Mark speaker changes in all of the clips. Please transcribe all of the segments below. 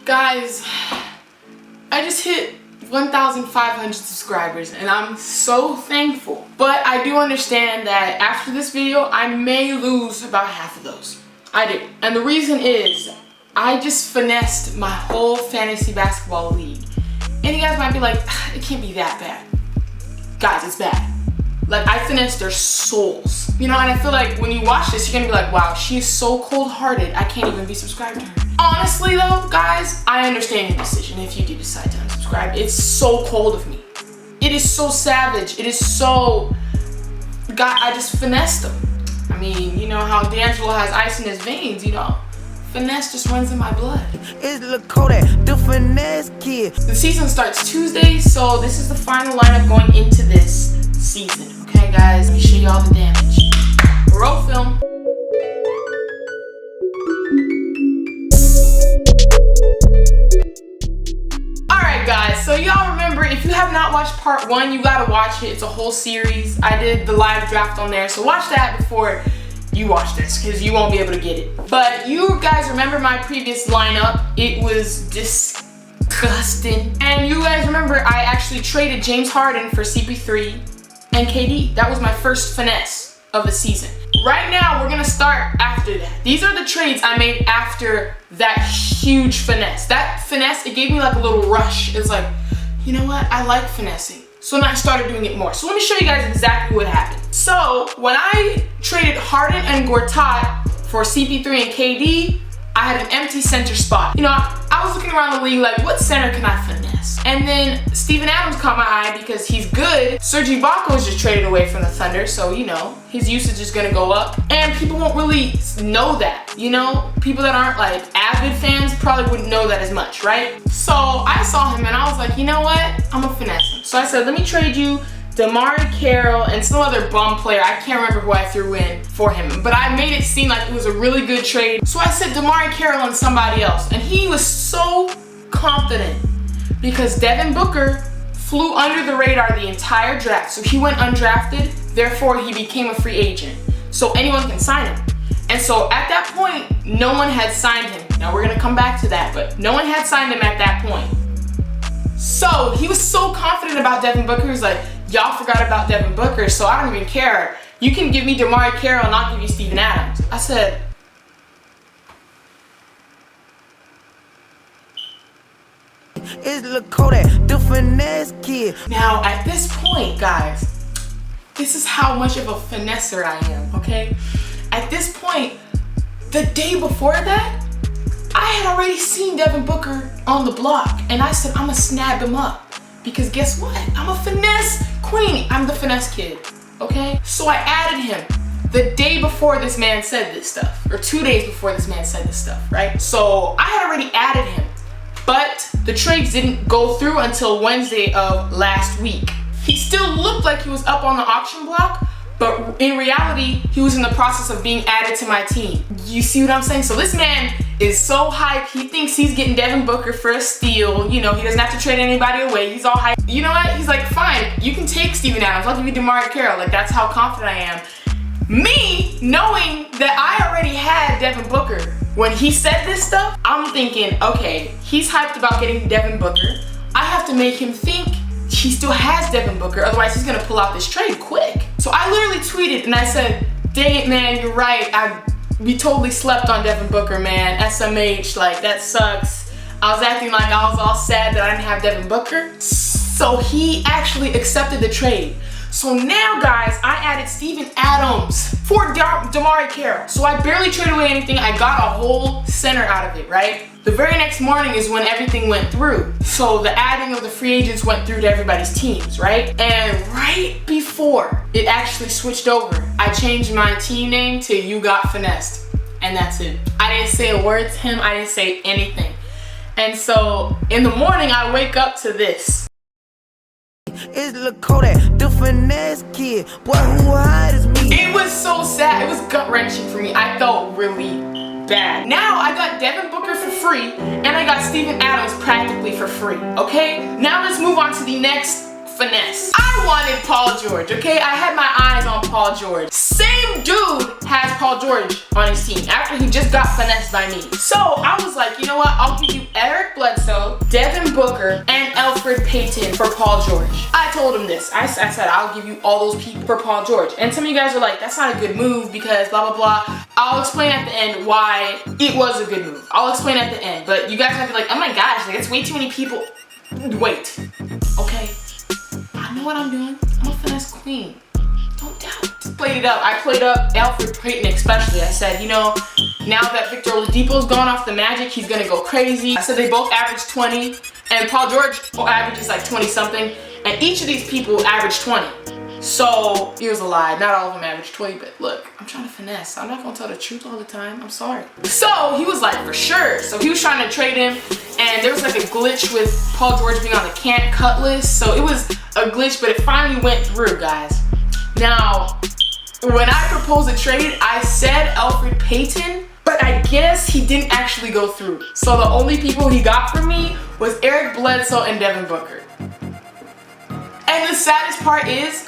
Speaker 1: Guys, I just hit 1,500 subscribers and I'm so thankful. But I do understand that after this video, I may lose about half of those. I do. And the reason is, I just finessed my whole fantasy basketball league. And you guys might be like, it can't be that bad. Guys, it's bad. Like, I finessed their souls. You know, and I feel like when you watch this, you're gonna be like, wow, she's so cold-hearted, I can't even be subscribed to her. Honestly though, guys, I understand your decision if you do decide to unsubscribe. It's so cold of me. It is so savage. It is so... God, I just finessed them. I mean, you know how D'Angelo has ice in his veins, you know? Finesse just runs in my blood.
Speaker 2: It's Lakota, the finesse kid.
Speaker 1: The season starts Tuesday, so this is the final lineup going into this season. Okay, guys, let me show you all the damage. Roll film. Alright guys, so y'all remember, if you have not watched part 1, you gotta watch it. It's a whole series. I did the live draft on there, so watch that before you watch this, because you won't be able to get it. But you guys remember my previous lineup. It was disgusting. And you guys remember I actually traded James Harden for CP3 and KD. That was my first finesse of the season. Right now, we're gonna start after that. These are the trades I made after that huge finesse. That finesse, it gave me like a little rush. It's like, you know what? I like finessing. So then I started doing it more. So let me show you guys exactly what happened. So when I traded Harden and Gortat for CP3 and KD, I had an empty center spot. You know, I was looking around the league like, what center can I finesse? And then Steven Adams caught my eye because he's good. Serge Ibaka was just traded away from the Thunder, so you know, his usage is gonna go up. And people won't really know that, you know? People that aren't like avid fans probably wouldn't know that as much, right? So I saw him and I was like, you know what? I'm gonna finesse him. So I said, let me trade you DeMarre Carroll and some other bum player. I can't remember who I threw in for him, but I made it seem like it was a really good trade. So I said DeMarre Carroll and somebody else, and he was so confident because Devin Booker flew under the radar the entire draft. So he went undrafted, therefore he became a free agent. So anyone can sign him. And so at that point, no one had signed him. Now we're gonna come back to that, but no one had signed him at that point. So he was so confident about Devin Booker, he was like, y'all forgot about Devin Booker, so I don't even care. You can give me DeMarre Carroll and I'll give you Steven Adams. I said,
Speaker 2: It's Lakota, the finesse kid.
Speaker 1: now at this point, guys, this is how much of a finesser I am, okay? At this point, the day before that, I had already seen Devin Booker on the block and I said, I'm gonna snap him up. Because guess what? I'm a finesse queen. I'm the finesse kid, okay? So I added him the day before this man said this stuff, or 2 days before this man said this stuff, right? So I had already added him, but the trades didn't go through until Wednesday of last week. He still looked like he was up on the auction block, but in reality, he was in the process of being added to my team. You see what I'm saying? So this man is so hyped. He thinks he's getting Devin Booker for a steal. You know, he doesn't have to trade anybody away. He's all hyped. You know what? He's like, fine, you can take Steven Adams. I'll give you DeMarre Carroll. Like, that's how confident I am. Me, knowing that I already had Devin Booker, when he said this stuff, I'm thinking, okay, he's hyped about getting Devin Booker. I have to make him think he still has Devin Booker, otherwise he's gonna pull out this trade quick. So I literally tweeted and I said, dang it, man, you're right. We totally slept on Devin Booker, man. SMH, like, that sucks. I was acting like I was all sad that I didn't have Devin Booker. So he actually accepted the trade. So now, guys, I added Steven Adams for DeMarre Carroll. So I barely traded away anything. I got a whole center out of it, right? The very next morning is when everything went through. So the adding of the free agents went through to everybody's teams, right? And right before it actually switched over, I changed my team name to You Got Finessed. And that's it. I didn't say a word to him. I didn't say anything. And so in the morning, I wake up to this.
Speaker 2: It's Lakota, the finesse kid. Boy, who hide is me.
Speaker 1: It was so sad. It was gut-wrenching for me. I felt really bad. Now I got Devin Booker for free and I got Steven Adams practically for free, okay? Now let's move on to the next finesse. I wanted Paul George, okay? I had my eyes on Paul George. Same dude has Paul George on his team after he just got finessed by me. So I was like, you know what? I'll give you Eric Bledsoe, Devin Booker, and Elfrid Payton for Paul George. I told him this. I said, I'll give you all those people for Paul George. And some of you guys are like, that's not a good move because blah, blah, blah. I'll explain at the end why it was a good move. I'll explain at the end. But you guys have to be like, oh my gosh, like, it's way too many people. Wait, okay? I know what I'm doing. I'm a finesse queen. Don't doubt. Played it up. I played up Elfrid Payton especially. I said, you know, now that Victor Oladipo's gone off the Magic, he's gonna go crazy. I said they both average 20, and Paul George averages like 20 something, and each of these people average 20. So, it was a lie. Not all of them average 20, but look, I'm trying to finesse. I'm not gonna tell the truth all the time. I'm sorry. So, he was like, for sure. So, he was trying to trade him, and there was like a glitch with Paul George being on the can't cut list. So, it was a glitch, but it finally went through, guys. Now, when I proposed a trade, I said Elfrid Payton, but I guess he didn't actually go through. So, the only people he got from me was Eric Bledsoe and Devin Booker. And the saddest part is,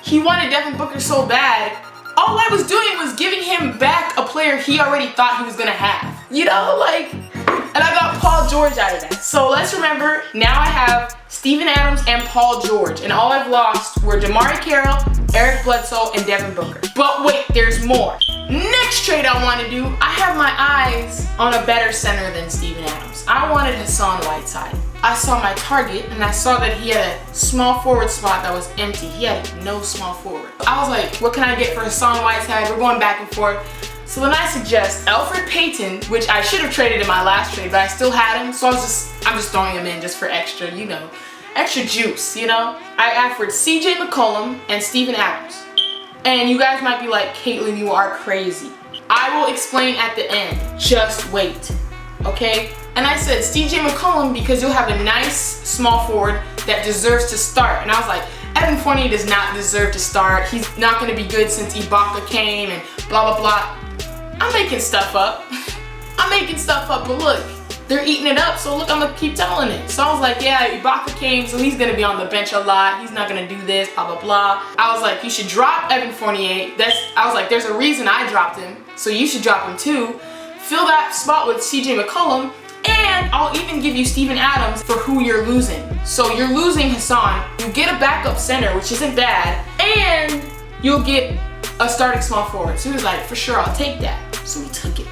Speaker 1: he wanted Devin Booker so bad, all I was doing was giving him back a player he already thought he was gonna have. You know, like, and I got Paul George out of that. So let's remember, now I have Steven Adams and Paul George, and all I've lost were DeMarre Carroll, Eric Bledsoe, and Devin Booker. But wait, there's more. Next trade I want to do, I have my eyes on a better center than Steven Adams. I wanted Hassan Whiteside. I saw my target and I saw that he had a small forward spot that was empty. He had no small forward. I was like, what can I get for Hassan Whiteside? We're going back and forth. So then I suggest Elfrid Payton, which I should have traded in my last trade, but I still had him. So I'm just throwing him in just for extra, you know, extra juice, you know. I offered CJ McCollum and Steven Adams. And you guys might be like, Caitlyn, you are crazy. I will explain at the end. Just wait, okay? And I said CJ McCollum because you'll have a nice small forward that deserves to start. And I was like, Evan Fournier does not deserve to start. He's not going to be good since Ibaka came and blah, blah, blah. I'm making stuff up. I'm making stuff up, but look, they're eating it up, so look, I'm going to keep telling it. So I was like, yeah, Ibaka came, so he's going to be on the bench a lot. He's not going to do this, blah, blah, blah. I was like, you should drop Evan Fournier. I was like, there's a reason I dropped him, so you should drop him too. Fill that spot with CJ McCollum. And I'll even give you Steven Adams for who you're losing. So you're losing Hassan, you get a backup center, which isn't bad, and you'll get a starting small forward. So he was like, for sure, I'll take that. So we took it.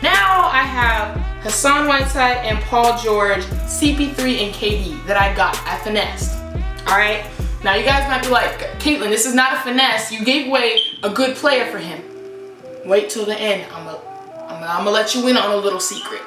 Speaker 1: Now I have Hassan Whiteside and Paul George, CP3 and KD that I got. I finessed. Alright? Now you guys might be like, Caitlyn, this is not a finesse. You gave away a good player for him. Wait till the end. I'm gonna let you in on a little secret.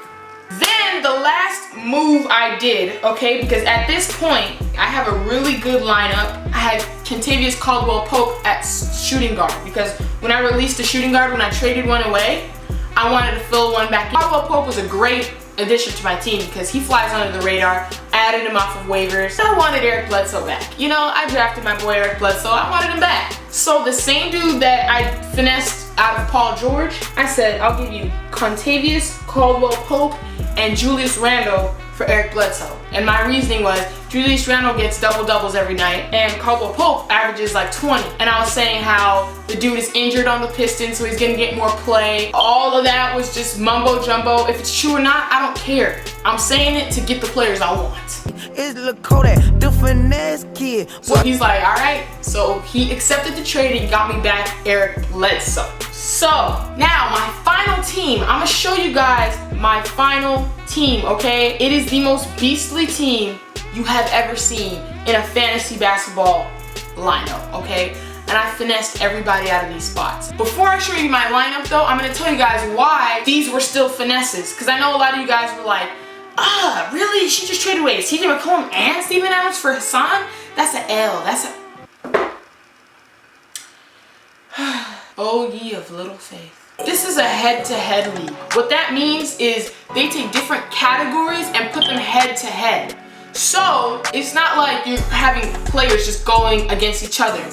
Speaker 1: Then the last move I did, okay, because at this point, I have a really good lineup. I had Kentavious Caldwell-Pope at shooting guard because when I released the shooting guard, when I traded one away, I wanted to fill one back in. Caldwell-Pope was a great addition to my team because he flies under the radar. I added him off of waivers. I wanted Eric Bledsoe back. You know, I drafted my boy Eric Bledsoe. I wanted him back. So the same dude that I finessed out of Paul George, I said, I'll give you Kentavious Caldwell-Pope and Julius Randle for Eric Bledsoe. And my reasoning was, Julius Randle gets double-doubles every night, and Caldwell-Pope averages like 20. And I was saying how the dude is injured on the Pistons, so he's gonna get more play. All of that was just mumbo-jumbo. If it's true or not, I don't care. I'm saying it to get the players I want.
Speaker 2: It's Lakota, the finesse kid.
Speaker 1: So he's like, all right. So he accepted the trade and got me back Eric Bledsoe. So now my final team, I'm gonna show you guys my final team, okay? It is the most beastly team you have ever seen in a fantasy basketball lineup, okay? And I finessed everybody out of these spots. Before I show you my lineup though, I'm gonna tell you guys why these were still finesses. Because I know a lot of you guys were like, really? She just traded away CJ McCollum and Steven Adams for Hassan? That's an L. That's a... Oh, ye of little faith. This is a head-to-head league. What that means is they take different categories and put them head-to-head. So, it's not like you're having players just going against each other.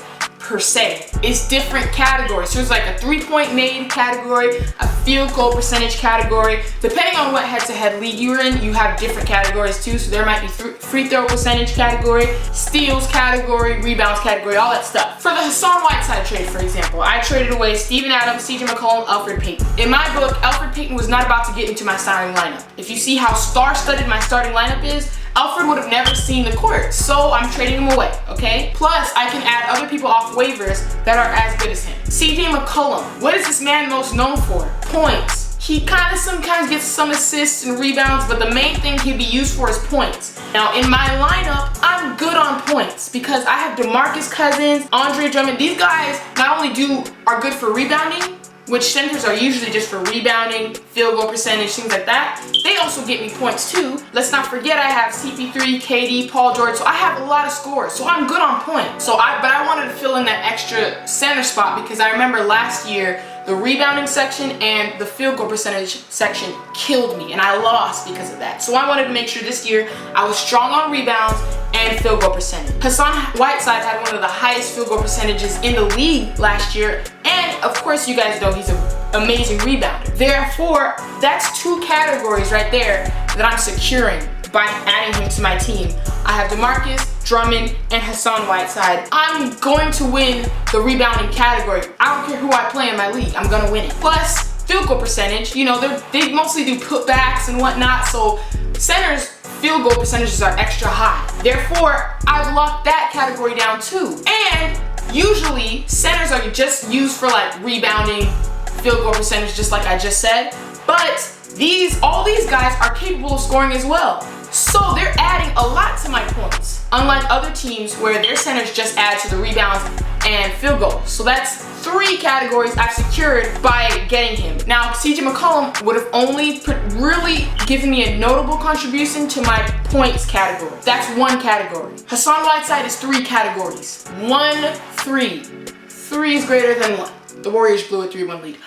Speaker 1: per se. It's different categories. So there's like a 3-point made category, a field goal percentage category. Depending on what head-to-head league you're in, you have different categories too. So there might be free throw percentage category, steals category, rebounds category, all that stuff. For the Hassan Whiteside trade, for example, I traded away Steven Adams, CJ McCollum, Elfrid Payton. In my book, Elfrid Payton was not about to get into my starting lineup. If you see how star-studded my starting lineup is, Elfrid would have never seen the court, so I'm trading him away, okay? Plus, I can add other people off waivers that are as good as him. CJ McCollum, what is this man most known for? Points. He kind of sometimes gets some assists and rebounds, but the main thing he'd be used for is points. Now, in my lineup, I'm good on points because I have DeMarcus Cousins, Andre Drummond. These guys not only are good for rebounding, which centers are usually just for rebounding, field goal percentage, things like that. They also get me points too. Let's not forget I have CP3, KD, Paul George, so I have a lot of scores. So I'm good on points. But I wanted to fill in that extra center spot because I remember last year, the rebounding section and the field goal percentage section killed me, and I lost because of that. So I wanted to make sure this year I was strong on rebounds and field goal percentage. Hassan Whiteside had one of the highest field goal percentages in the league last year, and of course you guys know he's an amazing rebounder. Therefore, that's 2 categories right there that I'm securing by adding him to my team. I have DeMarcus, Drummond, and Hassan Whiteside. I'm going to win the rebounding category. I don't care who I play in my league, I'm gonna win it. Plus, field goal percentage, you know, they mostly do putbacks and whatnot, so centers' field goal percentages are extra high. Therefore, I've locked that category down too. And usually, centers are just used for like rebounding, field goal percentage, just like I just said. But all these guys are capable of scoring as well. So they're adding a lot to my points, unlike other teams where their centers just add to the rebounds and field goals. So that's 3 categories I've secured by getting him. Now, CJ McCollum would have only really given me a notable contribution to my points category. That's 1 category. Hassan Whiteside is 3 categories. 1, 3. 3 is greater than 1. The Warriors blew a 3-1 lead.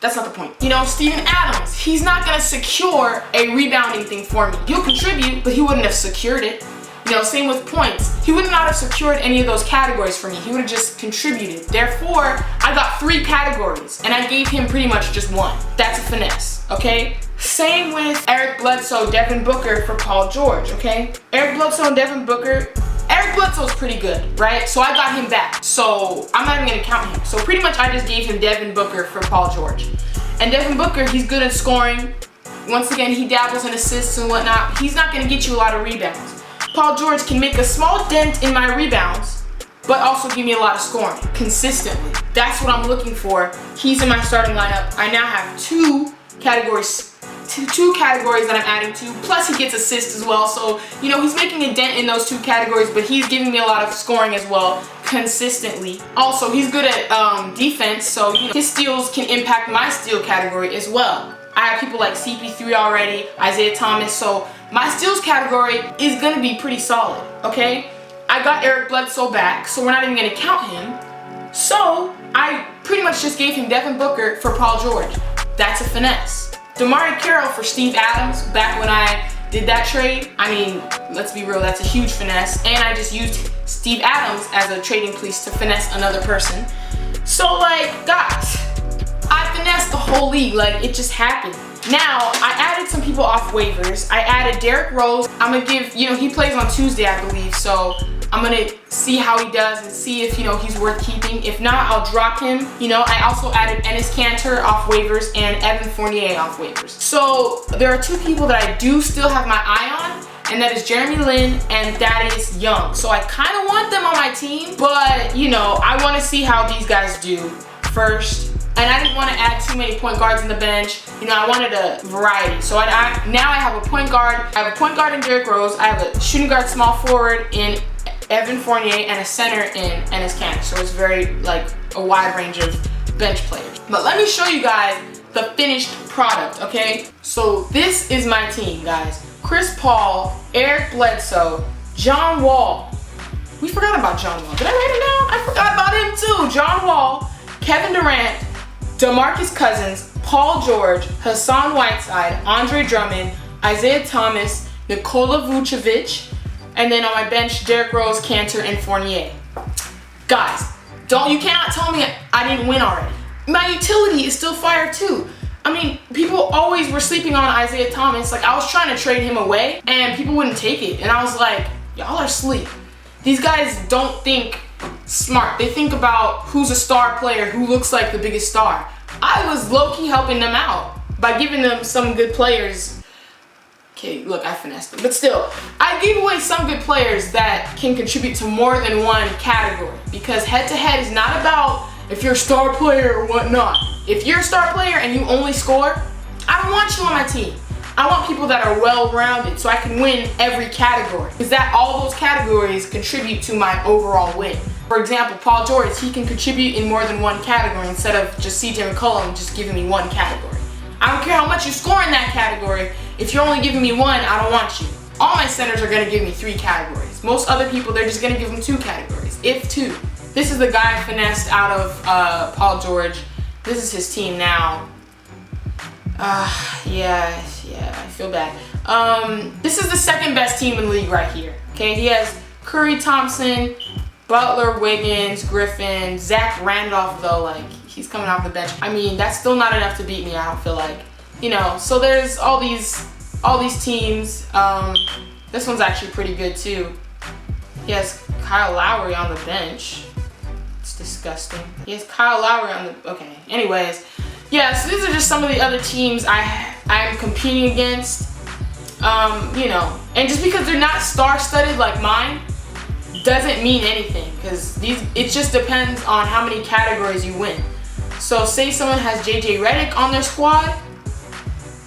Speaker 1: That's not the point. You know, Steven Adams, he's not gonna secure a rebounding thing for me. He'll contribute, but he wouldn't have secured it. You know, same with points. He would not have secured any of those categories for me. He would have just contributed. Therefore, I got 3 categories, and I gave him pretty much just 1. That's a finesse, okay? Same with Eric Bledsoe, Devin Booker for Paul George, okay? Eric Bledsoe and Devin Booker. Eric Bledsoe's pretty good, right? So I got him back. So I'm not even gonna count him. So pretty much I just gave him Devin Booker for Paul George. And Devin Booker, he's good at scoring. Once again, he dabbles in assists and whatnot. He's not gonna get you a lot of rebounds. Paul George can make a small dent in my rebounds, but also give me a lot of scoring consistently. That's what I'm looking for. He's in my starting lineup. I now have 2 categories that I'm adding to, plus he gets assists as well, so you know he's making a dent in those 2 categories, but he's giving me a lot of scoring as well consistently. Also, he's good at defense, so you know, his steals can impact my steal category as well. I have people like CP3 already, Isaiah Thomas, so my steals category is gonna be pretty solid, okay? I got Eric Bledsoe back, so we're not even gonna count him. So I pretty much just gave him Devin Booker for Paul George. That's a finesse. DeMarre Carroll for Steve Adams, back when I did that trade. I mean, let's be real, that's a huge finesse. And I just used Steve Adams as a trading piece to finesse another person. So like, guys, I finessed the whole league, like it just happened. Now, I added some people off waivers. I added Derrick Rose. I'm gonna give, you know, he plays on Tuesday, I believe, so I'm gonna see how he does and see if, you know, he's worth keeping. If not, I'll drop him. You know, I also added Enes Kanter off waivers and Evan Fournier off waivers. So there are 2 people that I do still have my eye on, and that is Jeremy Lin and Thaddeus Young. So I kind of want them on my team, but, you know, I want to see how these guys do first. And I didn't want to add too many point guards in the bench. You know, I wanted a variety. So now I have a point guard. I have a point guard in Derrick Rose. I have a shooting guard small forward in Evan Fournier and a center in Enes Kanter. So it's very, like, a wide range of bench players. But let me show you guys the finished product, okay? So this is my team, guys. Chris Paul, Eric Bledsoe, John Wall. We forgot about John Wall. Did I write it down? I forgot about him too. John Wall, Kevin Durant, DeMarcus Cousins, Paul George, Hassan Whiteside, Andre Drummond, Isaiah Thomas, Nikola Vucevic, and then on my bench, Derrick Rose, Kanter, and Fournier. Guys, You cannot tell me I didn't win already. My utility is still fire too. I mean, people always were sleeping on Isaiah Thomas. Like, I was trying to trade him away and people wouldn't take it. And I was like, y'all are asleep. These guys don't think smart. They think about who's a star player, who looks like the biggest star. I was low-key helping them out by giving them some good players. Okay, look, I finessed them. But still, I gave away some good players that can contribute to more than one category. Because head-to-head is not about if you're a star player or whatnot. If you're a star player and you only score, I don't want you on my team. I want people that are well-rounded so I can win every category. Because all those categories contribute to my overall win. For example, Paul George, he can contribute in more than one category instead of just CJ McCollum just giving me one category. I don't care how much you score in that category. If you're only giving me one, I don't want you. All my centers are gonna give me 3 categories. Most other people, they're just gonna give them 2 categories, if 2. This is the guy I finessed out of Paul George. This is his team now. Yeah, I feel bad. This is the second best team in the league right here. Okay, he has Curry, Thompson, Butler, Wiggins, Griffin, Zach Randolph though, like, he's coming off the bench. I mean, that's still not enough to beat me, I don't feel like. You know, so there's all these teams. This one's actually pretty good too. He has Kyle Lowry on the bench. It's disgusting. He has Kyle Lowry on the, okay. Anyways, yeah, so these are just some of the other teams I'm competing against. You know, and just because they're not star-studded like mine, doesn't mean anything, because it just depends on how many categories you win. So say someone has JJ Redick on their squad,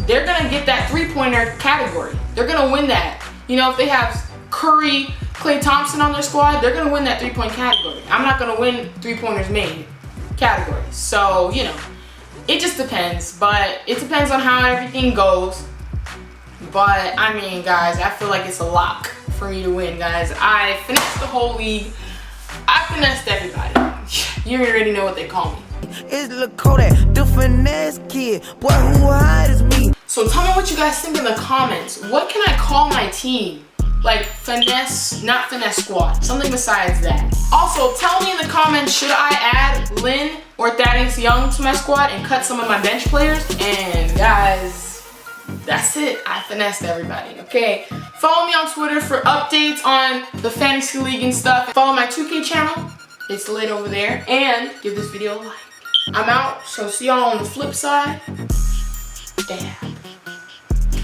Speaker 1: they're gonna get that 3-pointer category. They're gonna win that. You know, if they have Curry, Klay Thompson on their squad, they're gonna win that 3-point category. I'm not gonna win 3-pointers made category. So, you know, it just depends, but it depends on how everything goes. But I mean, guys, I feel like it's a lock for me to win, guys. I finessed the whole league. I finessed everybody. You already know what they call me.
Speaker 2: It's Lakota, the finesse kid. Boy, who hide is me.
Speaker 1: So tell me what you guys think in the comments. What can I call my team? Like finesse, not finesse squad. Something besides that. Also, tell me in the comments, should I add Lynn or Thaddeus Young to my squad and cut some of my bench players? And guys, that's it. I finessed everybody, okay? Follow me on Twitter for updates on the fantasy league and stuff. Follow my 2K channel. It's lit over there. And give this video a like. I'm out, so see y'all on the flip side. Damn.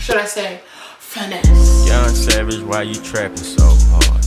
Speaker 1: Should I say finesse?
Speaker 3: Young Savage, why you trapping so hard?